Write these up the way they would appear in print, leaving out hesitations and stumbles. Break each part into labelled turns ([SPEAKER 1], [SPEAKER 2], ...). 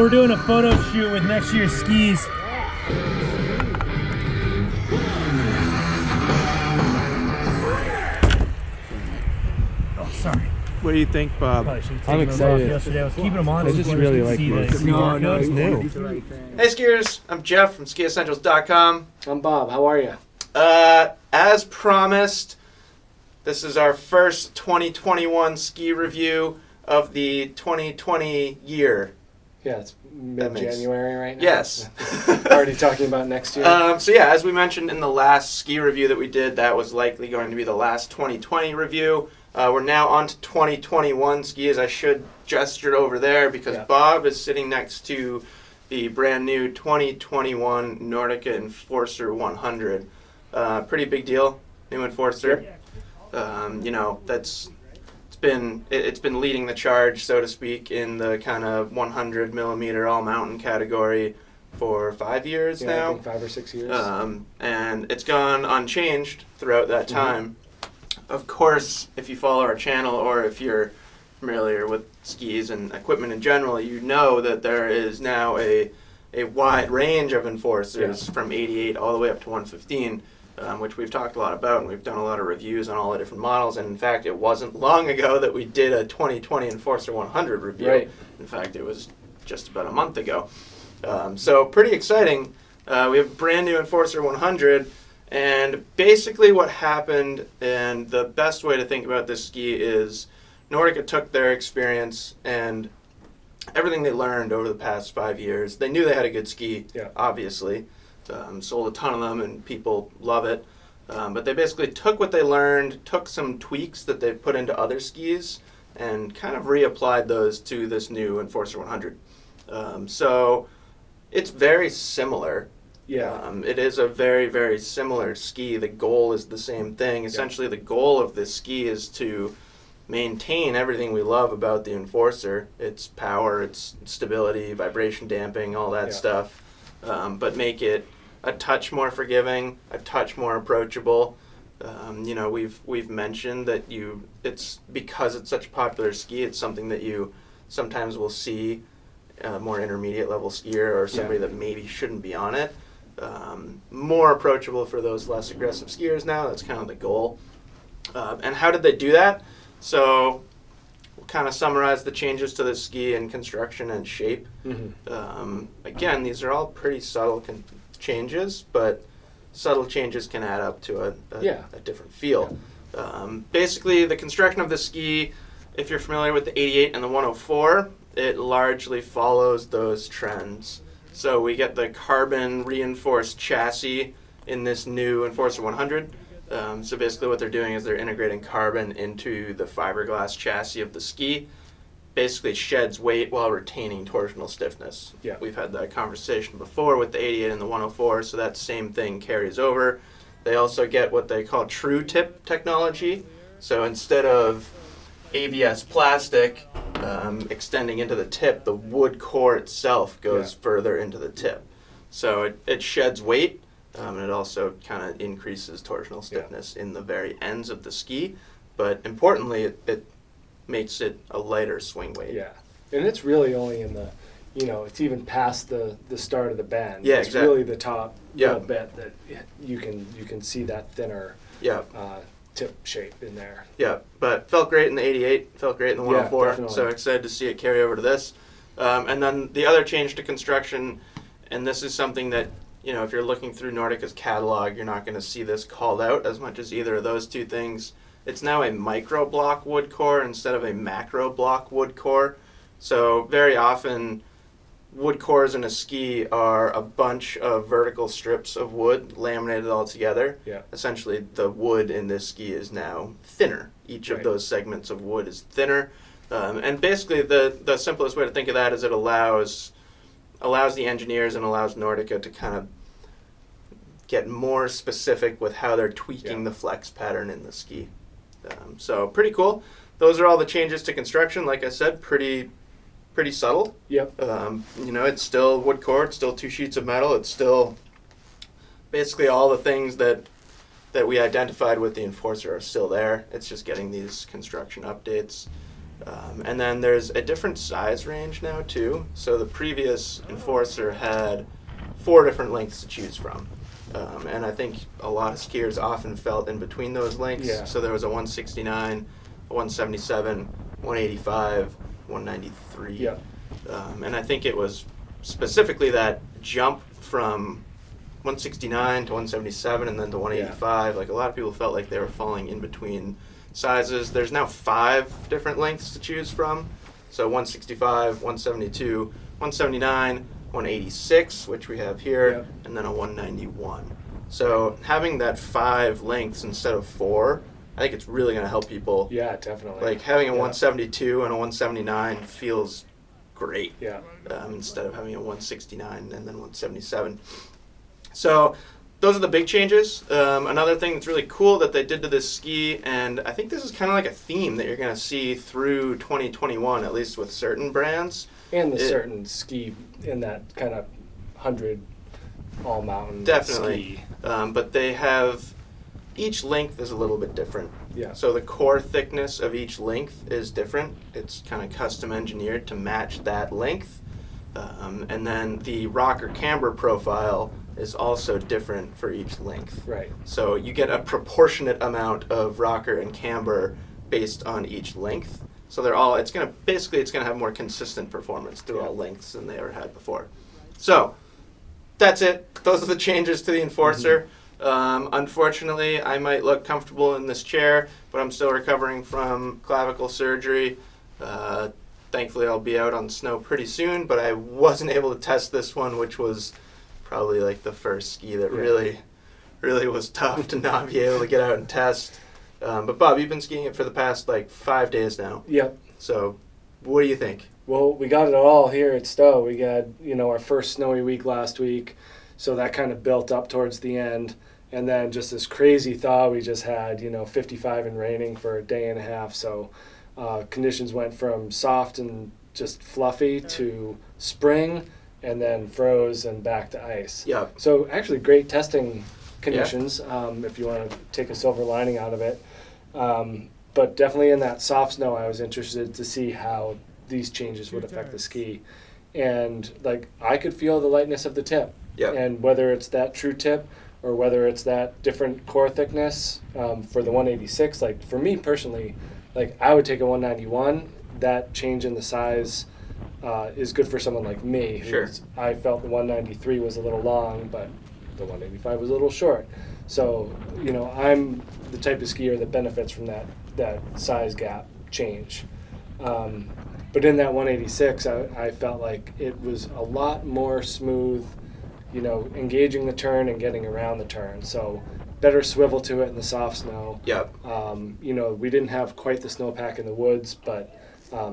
[SPEAKER 1] we're doing a photo shoot with next year's skis. Oh, sorry.
[SPEAKER 2] What do you think, Bob?
[SPEAKER 1] I'm excited. Yesterday I was keeping them on.
[SPEAKER 2] I just really like this.
[SPEAKER 1] No, it's new.
[SPEAKER 3] Hey skiers, I'm Jeff from SkiEssentials.com.
[SPEAKER 4] I'm Bob. How are you?
[SPEAKER 3] As promised, this is our first 2021 ski review of the 2020 year.
[SPEAKER 4] Yeah, it's mid-January right now.
[SPEAKER 3] Yes.
[SPEAKER 4] Already talking about next year.
[SPEAKER 3] So yeah, as we mentioned in the last ski review that we did, that was likely going to be the last 2020 review. We're now on to 2021 skis. I should gesture over there because Bob is sitting next to the brand new 2021 Nordica Enforcer 100. Pretty big deal, new Enforcer. You know, it's been leading the charge, so to speak, in the kind of 100 millimeter all mountain category for 5 years now.
[SPEAKER 4] I think 5 or 6 years.
[SPEAKER 3] And it's gone unchanged throughout that time. Of course, if you follow our channel or if you're familiar with skis and equipment in general, you know that there is now a wide range of Enforcers from 88 all the way up to 115, which we've talked a lot about, and we've done a lot of reviews on all the different models. And in fact, it wasn't long ago that we did a 2020 Enforcer 100 review.
[SPEAKER 4] Right.
[SPEAKER 3] In fact, it was just about a month ago. So pretty exciting. We have brand new Enforcer 100. And basically what happened, and the best way to think about this ski is Nordica took their experience and everything they learned over the past 5 years. They knew they had a good ski, obviously. Sold a ton of them and people love it. But they basically took what they learned, took some tweaks that they've put into other skis, and kind of reapplied those to this new Enforcer 100. So it's very similar. It is a very, very similar ski. The goal is the same thing. Essentially, the goal of this ski is to maintain everything we love about the Enforcer. Its power, its stability, vibration damping, all that stuff. But make it a touch more forgiving, a touch more approachable. You know, we've mentioned that it's because it's such a popular ski, it's something that you sometimes will see a more intermediate level skier or somebody that maybe shouldn't be on it. More approachable for those less aggressive skiers now. That's kind of the goal. And how did they do that? So we'll kind of summarize the changes to the ski in construction and shape. Again, these are all pretty subtle changes, but subtle changes can add up to a different feel. Basically, the construction of the ski, if you're familiar with the 88 and the 104, it largely follows those trends. So we get the carbon reinforced chassis in this new Enforcer 100. So basically what they're doing is they're integrating carbon into the fiberglass chassis of the ski. Basically sheds weight while retaining torsional stiffness. We've had that conversation before with the 88 and the 104, so that same thing carries over. They also get what they call true tip technology. So instead of ABS plastic extending into the tip, the wood core itself goes further into the tip. So it sheds weight, and it also kind of increases torsional stiffness in the very ends of the ski. But importantly, it makes it a lighter swing weight.
[SPEAKER 4] And it's really only in the, it's even past the start of the bend.
[SPEAKER 3] Yeah,
[SPEAKER 4] it's
[SPEAKER 3] exactly.
[SPEAKER 4] really the top little bit that you can see that thinner tip shape in there.
[SPEAKER 3] But felt great in the 88, felt great in the 104, so excited to see it carry over to this. And then the other change to construction, and this is something that, if you're looking through Nordica's catalog, you're not going to see this called out as much as either of those two things. It's now a micro block wood core instead of a macro block wood core. So very often wood cores in a ski are a bunch of vertical strips of wood laminated all together. Essentially, the wood in this ski is now thinner. Each of those segments of wood is thinner. And basically, the simplest way to think of that is it allows the engineers and allows Nordica to kind of get more specific with how they're tweaking the flex pattern in the ski. So pretty cool. Those are all the changes to construction. Like I said, pretty subtle. It's still wood core, it's still 2 sheets of metal, it's still basically all the things that we identified with the Enforcer are still there. It's just getting these construction updates. And then there's a different size range now too. So the previous Enforcer had 4 different lengths to choose from. And I think a lot of skiers often felt in between those lengths.
[SPEAKER 4] Yeah.
[SPEAKER 3] So there was a 169, a 177, 185, 193.
[SPEAKER 4] Yeah.
[SPEAKER 3] And I think it was specifically that jump from 169 to 177 and then to 185. Like a lot of people felt like they were falling in between sizes. There's now 5 different lengths to choose from. So 165, 172, 179, 186, which we have here,
[SPEAKER 4] Yep.
[SPEAKER 3] and then a 191. So having that 5 lengths instead of 4, I think it's really going to help people.
[SPEAKER 4] Yeah, definitely.
[SPEAKER 3] Like having a
[SPEAKER 4] Yeah.
[SPEAKER 3] 172 and a 179 feels great.
[SPEAKER 4] Yeah.
[SPEAKER 3] Instead of having a 169 and then 177. So those are the big changes. Another thing that's really cool that they did to this ski, and I think this is kind of like a theme that you're going to see through 2021, at least with certain brands.
[SPEAKER 4] And the certain ski in that kind of 100 all mountain
[SPEAKER 3] Definitely.
[SPEAKER 4] ski.
[SPEAKER 3] But they have, each length is a little bit different.
[SPEAKER 4] Yeah.
[SPEAKER 3] So the core thickness of each length is different. It's kind of custom engineered to match that length. And then the rocker camber profile is also different for each length.
[SPEAKER 4] Right.
[SPEAKER 3] So you get a proportionate amount of rocker and camber based on each length. So they're all, it's gonna have more consistent performance through all lengths than they ever had before. So that's it. Those are the changes to the Enforcer. Unfortunately, I might look comfortable in this chair, but I'm still recovering from clavicle surgery. Thankfully, I'll be out on snow pretty soon, but I wasn't able to test this one, which was probably like the first ski that really was tough to not be able to get out and test. But Bob, you've been skiing it for the past like 5 days now.
[SPEAKER 4] Yep.
[SPEAKER 3] So what do you think?
[SPEAKER 4] Well, we got it all here at Stowe. We got, our first snowy week last week, so that kind of built up towards the end. And then just this crazy thaw we just had, 55 and raining for a day and a half. So conditions went from soft and just fluffy to spring and then froze and back to ice.
[SPEAKER 3] Yeah.
[SPEAKER 4] So actually great testing conditions, if you want to take a silver lining out of it. But definitely in that soft snow, I was interested to see how these changes would affect the ski. And like I could feel the lightness of the tip.
[SPEAKER 3] Yeah.
[SPEAKER 4] And whether it's that true tip or whether it's that different core thickness for the 186, like for me personally, like I would take a 191. That change in the size is good for someone like me.
[SPEAKER 3] Sure.
[SPEAKER 4] I felt the 193 was a little long, but the 185 was a little short. So, I'm the type of skier that benefits from that size gap change. But in that 186, I felt like it was a lot more smooth, engaging the turn and getting around the turn. So better swivel to it in the soft snow.
[SPEAKER 3] Yep.
[SPEAKER 4] We didn't have quite the snowpack in the woods, but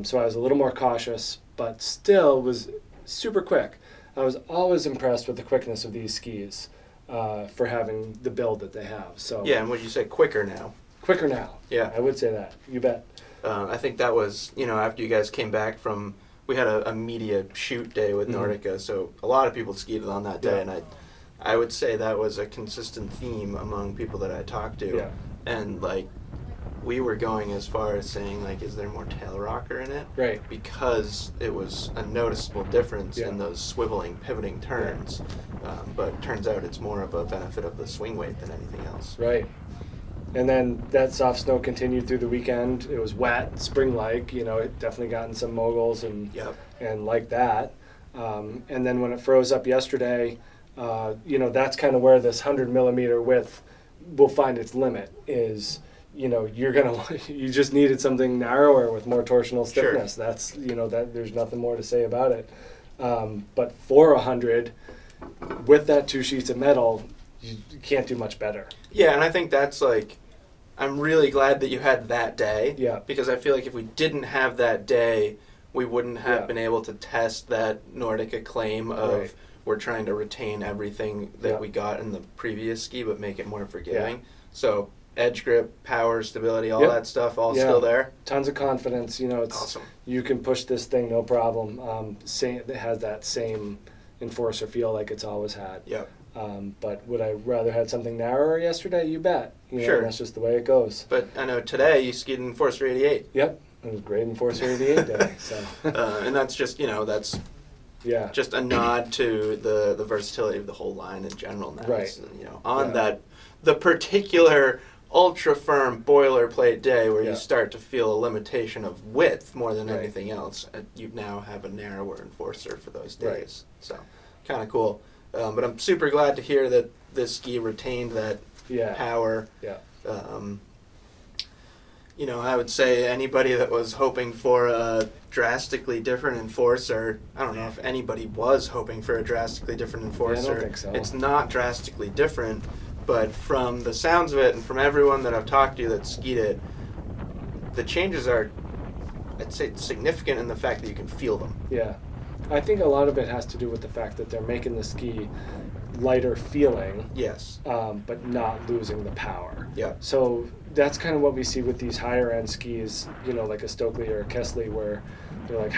[SPEAKER 4] so I was a little more cautious, but still was super quick. I was always impressed with the quickness of these skis for having the build that they have. So
[SPEAKER 3] Yeah, and would you say quicker now?
[SPEAKER 4] quicker now.
[SPEAKER 3] Yeah.
[SPEAKER 4] I would say that. You bet.
[SPEAKER 3] I think that was, after you guys came back from, we had a media shoot day with Nordica, so a lot of people skied on that day,
[SPEAKER 4] Yeah.
[SPEAKER 3] and I would say that was a consistent theme among people that I talked to.
[SPEAKER 4] Yeah.
[SPEAKER 3] And, we were going as far as saying, is there more tail rocker in it?
[SPEAKER 4] Right.
[SPEAKER 3] Because it was a noticeable difference
[SPEAKER 4] Yeah.
[SPEAKER 3] in those swiveling, pivoting turns. But turns out it's more of a benefit of the swing weight than anything else.
[SPEAKER 4] Right. And then that soft snow continued through the weekend. It was wet, spring-like. It definitely got in some moguls and
[SPEAKER 3] Yep.
[SPEAKER 4] and like that. And then when it froze up yesterday, that's kind of where this 100 millimeter width will find its limit. Is you just needed something narrower with more torsional stiffness.
[SPEAKER 3] Sure.
[SPEAKER 4] That's that there's nothing more to say about it. But for 100, with that 2 sheets of metal, you can't do much better.
[SPEAKER 3] Yeah, and I think that's I'm really glad that you had that day.
[SPEAKER 4] Yeah.
[SPEAKER 3] Because I feel like if we didn't have that day, we wouldn't have
[SPEAKER 4] Yeah.
[SPEAKER 3] been able to test that Nordica claim of
[SPEAKER 4] Right.
[SPEAKER 3] we're trying to retain everything that
[SPEAKER 4] Yeah.
[SPEAKER 3] we got in the previous ski but make it more forgiving.
[SPEAKER 4] Yeah.
[SPEAKER 3] So edge grip, power, stability, all
[SPEAKER 4] Yep.
[SPEAKER 3] that stuff, all
[SPEAKER 4] Yeah.
[SPEAKER 3] still there.
[SPEAKER 4] Tons of confidence. It's
[SPEAKER 3] Awesome.
[SPEAKER 4] you can push this thing no problem. It has that same Enforcer feel like it's always had.
[SPEAKER 3] Yep.
[SPEAKER 4] But would I rather had something narrower yesterday? You bet.
[SPEAKER 3] Sure.
[SPEAKER 4] That's just the way it goes.
[SPEAKER 3] But I know today you skied in Enforcer 88.
[SPEAKER 4] Yep. It was great Enforcer 88 day. So
[SPEAKER 3] And that's just, that's
[SPEAKER 4] yeah,
[SPEAKER 3] just a nod to the versatility of the whole line in general now.
[SPEAKER 4] Right.
[SPEAKER 3] It's, the particular ultra firm boilerplate day where
[SPEAKER 4] Yeah.
[SPEAKER 3] you start to feel a limitation of width more than
[SPEAKER 4] Right.
[SPEAKER 3] anything else, you now have a narrower Enforcer for those days.
[SPEAKER 4] Right.
[SPEAKER 3] So kind of cool. But I'm super glad to hear that this ski retained that
[SPEAKER 4] yeah,
[SPEAKER 3] power.
[SPEAKER 4] yeah,
[SPEAKER 3] I would say anybody that was hoping for a drastically different Enforcer, I don't know if anybody was hoping for a drastically different Enforcer.
[SPEAKER 4] I don't think so.
[SPEAKER 3] It's not drastically different, but from the sounds of it and from everyone that I've talked to that skied it, the changes are, I'd say, significant in the fact that you can feel them.
[SPEAKER 4] yeah. I think a lot of it has to do with the fact that they're making the ski lighter feeling,
[SPEAKER 3] Yes.
[SPEAKER 4] but not losing the power.
[SPEAKER 3] Yeah.
[SPEAKER 4] So that's kind of what we see with these higher end skis, like a Stokely or a Kesley, where they're like,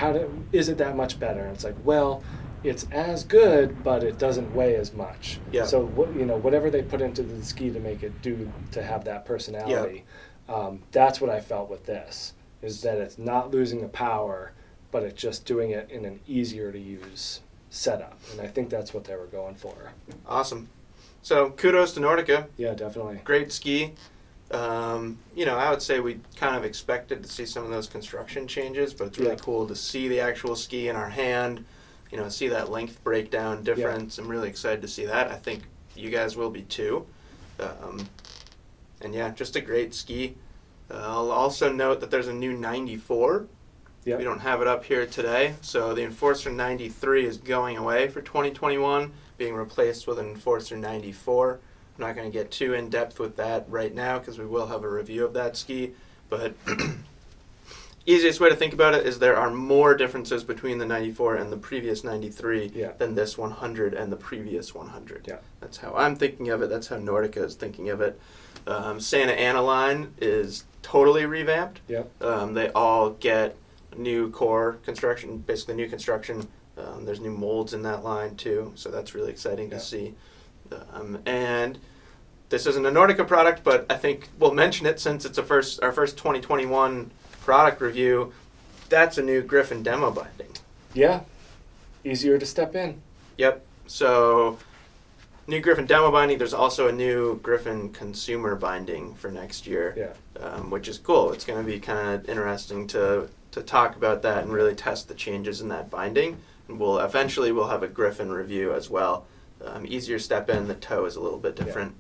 [SPEAKER 4] is it that much better? And it's like, well, it's as good, but it doesn't weigh as much.
[SPEAKER 3] Yeah.
[SPEAKER 4] So whatever they put into the ski to make it to have that personality, that's what I felt with this, is that it's not losing the power, but it's just doing it in an easier to use setup. And I think that's what they were going for.
[SPEAKER 3] Awesome. So kudos to Nordica.
[SPEAKER 4] Yeah, definitely.
[SPEAKER 3] Great ski. I would say we kind of expected to see some of those construction changes, but it's really cool to see the actual ski in our hand, see that length breakdown difference. I'm really excited to see that. I think you guys will be too. Just a great ski. I'll also note that there's a new 94.
[SPEAKER 4] Yep.
[SPEAKER 3] We don't have it up here today. So the Enforcer 93 is going away for 2021, being replaced with an Enforcer 94. I'm not going to get too in-depth with that right now because we will have a review of that ski. But easiest way to think about it is there are more differences between the 94 and the previous 93 than this 100 and the previous 100.
[SPEAKER 4] Yeah.
[SPEAKER 3] That's how I'm thinking of it. That's how Nordica is thinking of it. Santa Ana line is totally revamped.
[SPEAKER 4] Yep.
[SPEAKER 3] They all get new core construction, basically new construction. There's new molds in that line too, so that's really exciting to see. And this isn't a Nordica product, but I think we'll mention it since it's our first 2021 product review. That's a new Griffin demo binding.
[SPEAKER 4] Yeah, easier to step in.
[SPEAKER 3] Yep. So new Griffin demo binding. There's also a new Griffin consumer binding for next year, which is cool. It's going to be kind of interesting to talk about that and really test the changes in that binding. And we'll have a Griffin review as well. Easier step in. The toe is a little bit different.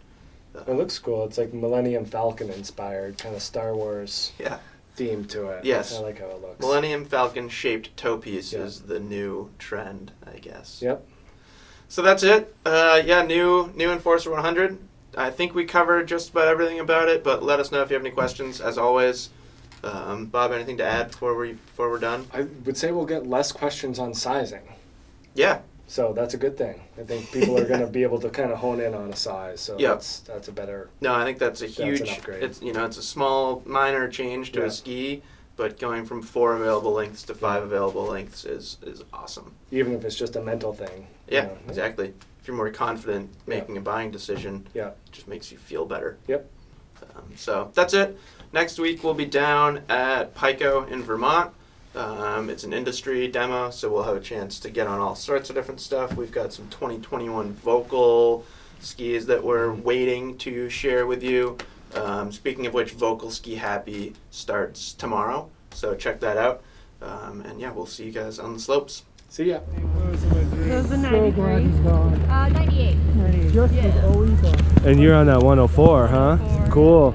[SPEAKER 4] It looks cool. It's like Millennium Falcon inspired, kind of Star Wars theme to it.
[SPEAKER 3] Yes.
[SPEAKER 4] I like how it looks.
[SPEAKER 3] Millennium Falcon shaped toe piece is the new trend, I guess.
[SPEAKER 4] Yep.
[SPEAKER 3] So that's it. New Enforcer 100. I think we covered just about everything about it, but let us know if you have any questions. As always, Bob, anything to add before we're done?
[SPEAKER 4] I would say we'll get less questions on sizing.
[SPEAKER 3] Yeah.
[SPEAKER 4] So that's a good thing. I think people are going to be able to kind of hone in on a size. So that's a better.
[SPEAKER 3] No, I think that's a huge.
[SPEAKER 4] An upgrade.
[SPEAKER 3] It's it's a small minor change to a ski, but going from 4 available lengths to 5 available lengths is awesome.
[SPEAKER 4] Even if it's just a mental thing.
[SPEAKER 3] Yeah, exactly. If you're more confident making a buying decision, it just makes you feel better.
[SPEAKER 4] Yep.
[SPEAKER 3] So that's it. Next week we'll be down at Pico in Vermont. It's an industry demo, so we'll have a chance to get on all sorts of different stuff. We've got some 2021 Vocal skis that we're waiting to share with you. Speaking of which, Vocal Ski Happy starts tomorrow, so check that out. We'll see you guys on the slopes.
[SPEAKER 4] See ya.
[SPEAKER 5] It was the 93. 98.
[SPEAKER 6] And you're on that 104, huh? Cool.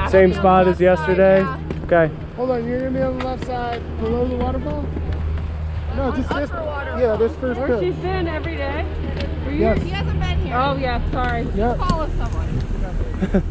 [SPEAKER 6] Same spot as yesterday? Okay.
[SPEAKER 2] Hold on, you're gonna be on the left side below the waterfall? No, just this. Yeah, this first
[SPEAKER 5] Where
[SPEAKER 2] pit.
[SPEAKER 5] she's been every day.
[SPEAKER 2] Yes.
[SPEAKER 5] He hasn't been here. Oh yeah, sorry.
[SPEAKER 2] Yep.
[SPEAKER 5] Follow someone.